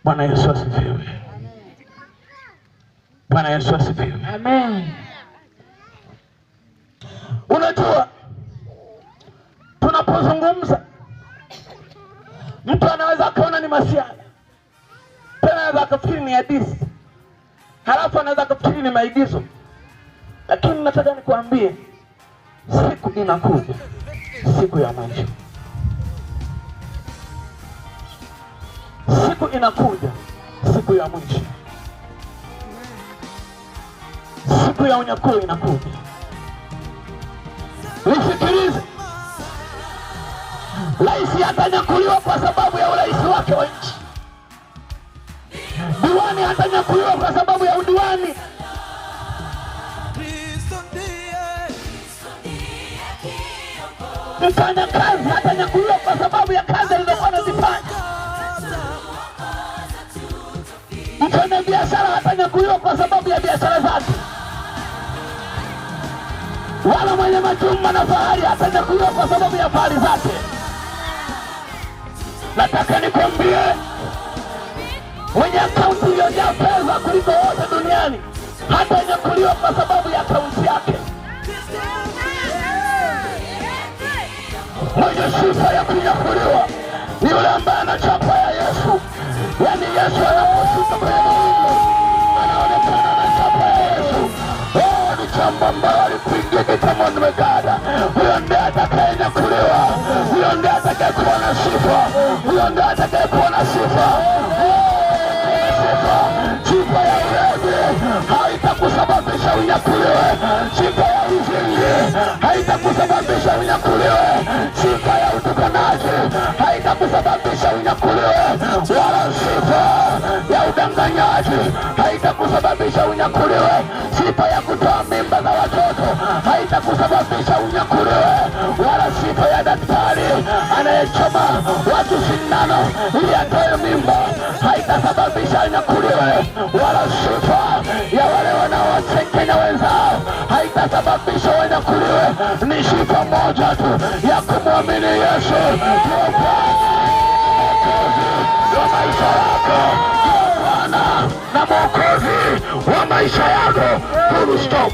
Bwana Yesu asifiwe. Bwana Yesu asifiwe. Amen. Unajua, tunapozungumza mtu anaweza akaona ni masiala, tena anaweza akafikiri ni hadithi, halafu anaweza akafikiri ni maigizo. Lakini nataka nikwambie, siku inakuja, siku ya mwisho. Siku inakuja, siku ya mwisho. Siku ya unyakuo inakuja. Nisikilize, rais hatanyakuliwa kwa sababu ya urais wake wa nchi. Diwani hatanyakuliwa kwa sababu ya udiwani. Mfanyakazi hatanyakuliwa kwa sababu ya kazi alizokuwa anazifanya. Mfanya biashara hatanyakuliwa kwa sababu ya biashara zake. Wala mwenye majumba na fahari hatanyakuliwa kwa sababu ya fahari zake. Nataka nikwambie, mwenye akaunti iliyojaa fedha kuliko wote duniani hatanyakuliwa kwa sababu ya akaunti yake. Mwenye sifa ya kunyakuliwa ni yule ambaye ana chapa ya Yesu. Yaani Yesu anaposhuka kwenye mawingu anaonekana na chapa ya Yesu. Ni chamba ambayo alikuingia kama nimegada. Huyo ndiye atakayenyakuliwa. Huyo ndiye atakayekuwa na sifa. Huyo ndiye atakayekuwa na sifa. Sifa ya ulevi haitakusababisha unyakuliwe. Sifa ya uzinzi haitakusababisha unyakuliwe. Sifa ya utukanaji haitakusababisha unyakuliwe. Wala sifa ya udanganyaji haitakusababisha unyakuliwe. Sifa ya kutoa mimba za watoto haitakusababisha unyakuliwe. Wala sifa ya daktari anayechoma watu sindano ili atoe mimba haitasababisha unyakuliwe. Wala sifa ya wale wanaowachekenya wenzao haitasababisha unyakuliwe. Ni sifa moja tu ya kumwamini Yesu. Wa maisha yako, Bwana na Mwokozi wa maisha yako. Full stop.